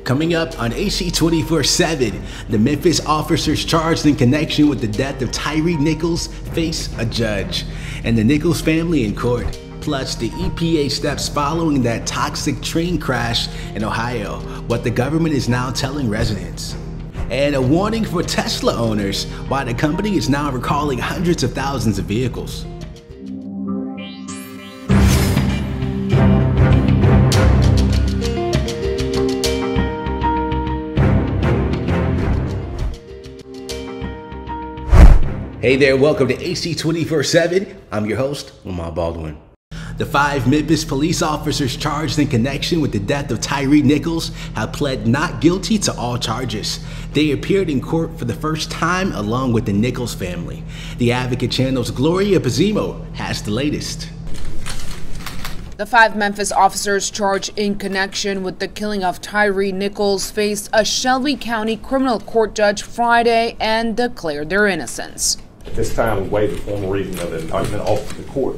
Coming up on AC 24/7, the Memphis officers charged in connection with the death of Tyre Nichols face a judge, and the Nichols family in court. Plus, the EPA steps following that toxic train crash in Ohio, what the government is now telling residents. And a warning for Tesla owners, why the company is now recalling hundreds of thousands of vehicles. Hey there, welcome to AC 24/7. I'm your host, Lamar Baldwin. The 5 Memphis police officers charged in connection with the death of Tyre Nichols have pled not guilty to all charges. They appeared in court for the first time along with the Nichols family. The Advocate Channel's Gloria Pazimo has the latest. The 5 Memphis officers charged in connection with the killing of Tyre Nichols faced a Shelby County criminal court judge Friday and declared their innocence. At this time, we waive the formal reading of the indictment off to the court,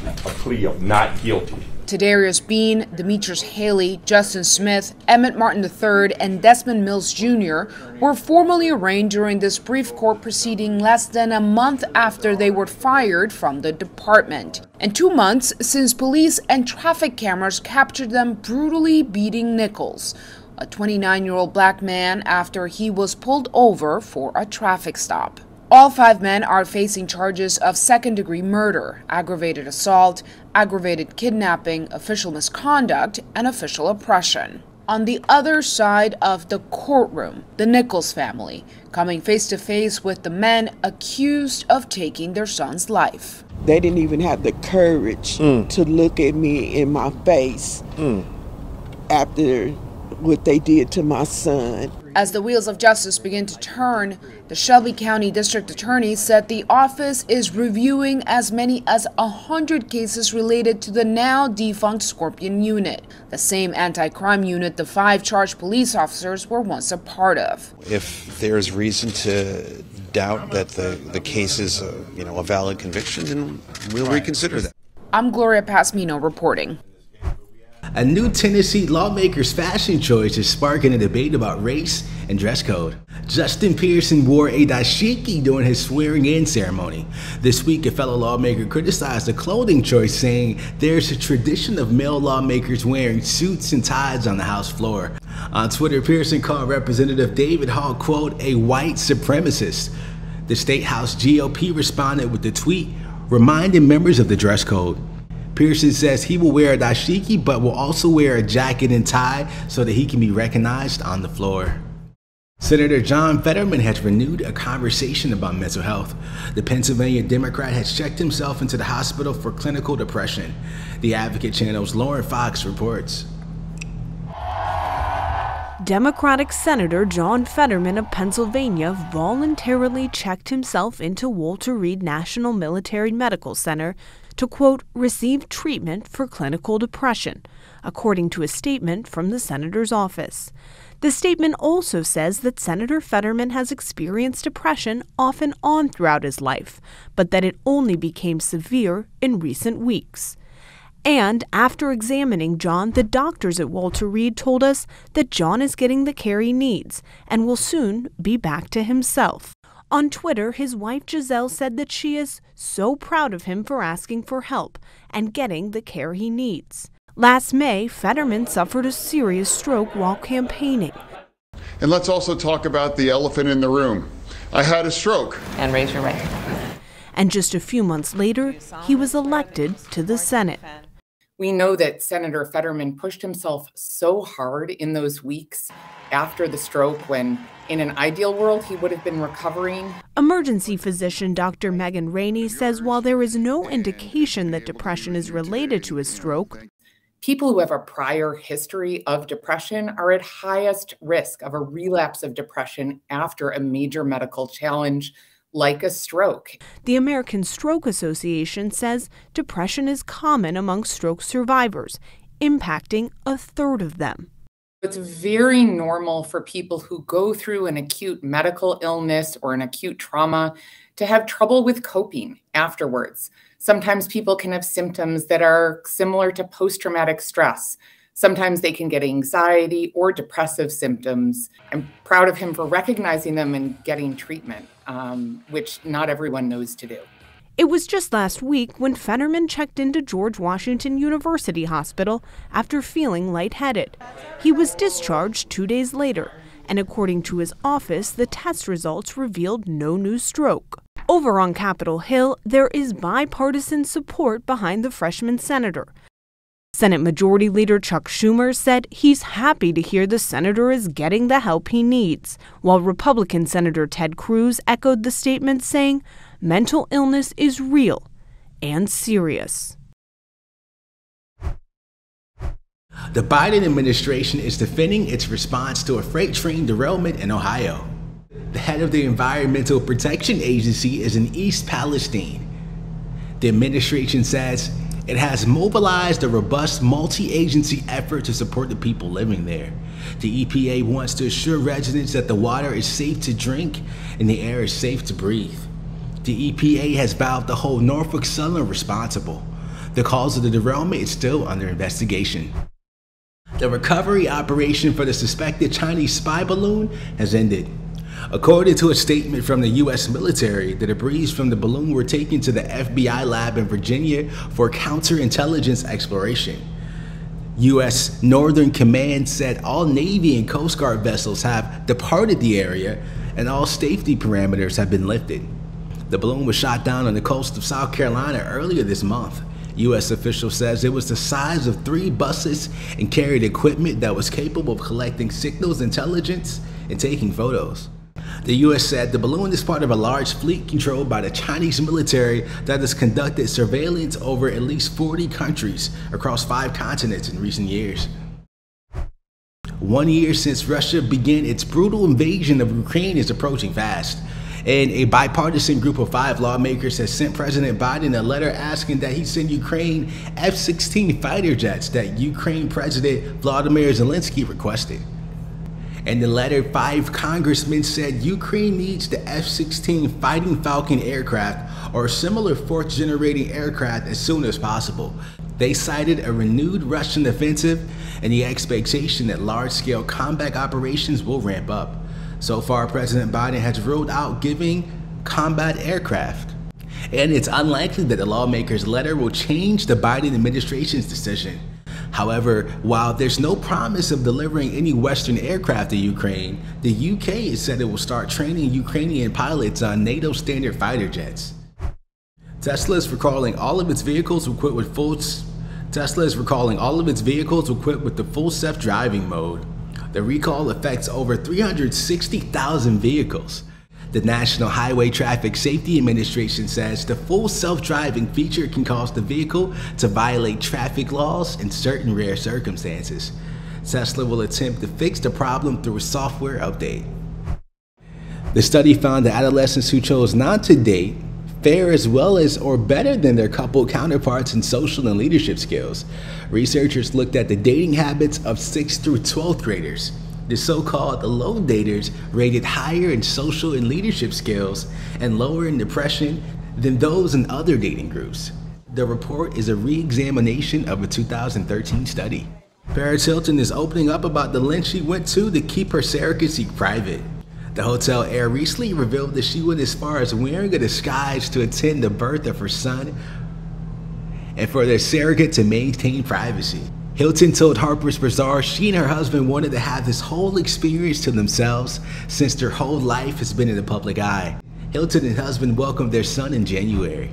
a plea of not guilty. Tadarius Bean, Demetrius Haley, Justin Smith, Emmett Martin III, and Desmond Mills Jr. were formally arraigned during this brief court proceeding less than a month after they were fired from the department, and 2 months since police and traffic cameras captured them brutally beating Nichols, a 29-year-old black man, after he was pulled over for a traffic stop. All 5 men are facing charges of second-degree murder, aggravated assault, aggravated kidnapping, official misconduct, and official oppression. On the other side of the courtroom, the Nichols family, coming face-to-face with the men accused of taking their son's life. They didn't even have the courage to look at me in my face after what they did to my son. As the wheels of justice begin to turn, the Shelby County District Attorney said the office is reviewing as many as 100 cases related to the now defunct Scorpion unit, the same anti-crime unit the 5 charged police officers were once a part of. If there's reason to doubt that the case is a valid conviction, then we'll reconsider that. I'm Gloria Pasmino reporting. A new Tennessee lawmaker's fashion choice is sparking a debate about race and dress code. Justin Pearson wore a dashiki during his swearing-in ceremony. This week, a fellow lawmaker criticized the clothing choice, saying there's a tradition of male lawmakers wearing suits and ties on the House floor. On Twitter, Pearson called Representative David Hall, quote, a white supremacist. The State House GOP responded with the tweet, reminding members of the dress code. Pearson says he will wear a dashiki but will also wear a jacket and tie so that he can be recognized on the floor. Senator John Fetterman has renewed a conversation about mental health. The Pennsylvania Democrat has checked himself into the hospital for clinical depression. The Advocate Channel's Lauren Fox reports. Democratic Senator John Fetterman of Pennsylvania voluntarily checked himself into Walter Reed National Military Medical Center to, quote, receive treatment for clinical depression, according to a statement from the senator's office. The statement also says that Senator Fetterman has experienced depression off and on throughout his life, but that it only became severe in recent weeks. And after examining John, the doctors at Walter Reed told us that John is getting the care he needs and will soon be back to himself. On Twitter, his wife Giselle said that she is so proud of him for asking for help and getting the care he needs. Last May, Fetterman suffered a serious stroke while campaigning. And let's also talk about the elephant in the room. I had a stroke. And raise your right hand. And just a few months later, he was elected to the Senate. We know that Senator Fetterman pushed himself so hard in those weeks after the stroke when, in an ideal world, he would have been recovering. Emergency physician Dr. Megan Rainey says while there is no indication that depression is related to his stroke, people who have a prior history of depression are at highest risk of a relapse of depression after a major medical challenge like a stroke. The American Stroke Association says depression is common among stroke survivors, impacting a third of them. It's very normal for people who go through an acute medical illness or an acute trauma to have trouble with coping afterwards. Sometimes people can have symptoms that are similar to post-traumatic stress. Sometimes they can get anxiety or depressive symptoms. I'm proud of him for recognizing them and getting treatment, which not everyone knows to do. It was just last week when Fetterman checked into George Washington University Hospital after feeling lightheaded. He was discharged 2 days later, and according to his office, the test results revealed no new stroke. Over on Capitol Hill, there is bipartisan support behind the freshman senator. Senate Majority Leader Chuck Schumer said he's happy to hear the senator is getting the help he needs, while Republican Senator Ted Cruz echoed the statement, saying mental illness is real and serious. The Biden administration is defending its response to a freight train derailment in Ohio. The head of the Environmental Protection Agency is in East Palestine. The administration says it has mobilized a robust multi-agency effort to support the people living there. The EPA wants to assure residents that the water is safe to drink and the air is safe to breathe. The EPA has vowed to hold Norfolk Southern responsible. The cause of the derailment is still under investigation. The recovery operation for the suspected Chinese spy balloon has ended. According to a statement from the U.S. military, the debris from the balloon were taken to the FBI lab in Virginia for counterintelligence exploration. U.S. Northern Command said all Navy and Coast Guard vessels have departed the area and all safety parameters have been lifted. The balloon was shot down on the coast of South Carolina earlier this month. U.S. official says it was the size of 3 buses and carried equipment that was capable of collecting signals intelligence and taking photos. The U.S. said the balloon is part of a large fleet controlled by the Chinese military that has conducted surveillance over at least 40 countries across 5 continents in recent years. 1 year since Russia began its brutal invasion of Ukraine is approaching fast, and a bipartisan group of 5 lawmakers has sent President Biden a letter asking that he send Ukraine F-16 fighter jets that Ukraine President Volodymyr Zelensky requested. In the letter, 5 congressmen said Ukraine needs the F-16 Fighting Falcon aircraft or similar 4th-generating aircraft as soon as possible. They cited a renewed Russian offensive and the expectation that large-scale combat operations will ramp up. So far, President Biden has ruled out giving combat aircraft. And it's unlikely that the lawmakers' letter will change the Biden administration's decision. However, while there's no promise of delivering any Western aircraft to Ukraine, the UK has said it will start training Ukrainian pilots on NATO standard fighter jets. Tesla is recalling all of its vehicles equipped with the full self-driving mode. The recall affects over 360,000 vehicles. The National Highway Traffic Safety Administration says the full self-driving feature can cause the vehicle to violate traffic laws in certain rare circumstances. Tesla will attempt to fix the problem through a software update. The study found that adolescents who chose not to date fare as well as or better than their couple counterparts in social and leadership skills. Researchers looked at the dating habits of 6th through 12th graders. The so-called low daters rated higher in social and leadership skills and lower in depression than those in other dating groups. The report is a re-examination of a 2013 study. Paris Hilton is opening up about the length she went to keep her surrogacy private. The hotel heir recently revealed that she went as far as wearing a disguise to attend the birth of her son and for their surrogate to maintain privacy. Hilton told Harper's Bazaar she and her husband wanted to have this whole experience to themselves since their whole life has been in the public eye. Hilton and husband welcomed their son in January.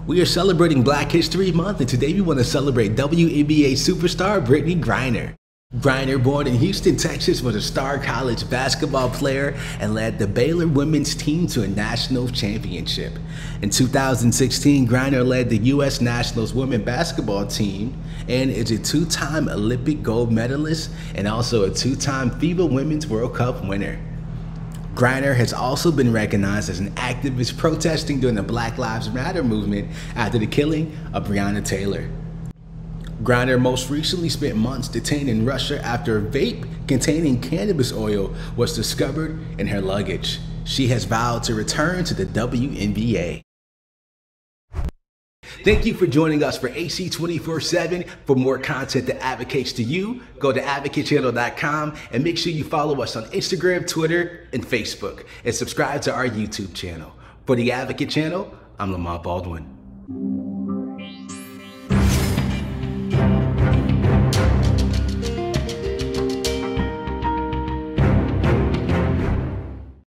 We are celebrating Black History Month, and today we want to celebrate WNBA superstar Brittney Griner. Griner, born in Houston, Texas, was a star college basketball player and led the Baylor women's team to a national championship. In 2016, Griner led the U.S. Nationals women's basketball team and is a 2-time Olympic gold medalist and also a 2-time FIBA Women's World Cup winner. Griner has also been recognized as an activist protesting during the Black Lives Matter movement after the killing of Breonna Taylor. Griner most recently spent months detained in Russia after a vape containing cannabis oil was discovered in her luggage. She has vowed to return to the WNBA. Thank you for joining us for AC 24/7. For more content that advocates to you, go to advocatechannel.com and make sure you follow us on Instagram, Twitter, and Facebook, and subscribe to our YouTube channel. For the Advocate Channel, I'm Lamont Baldwin.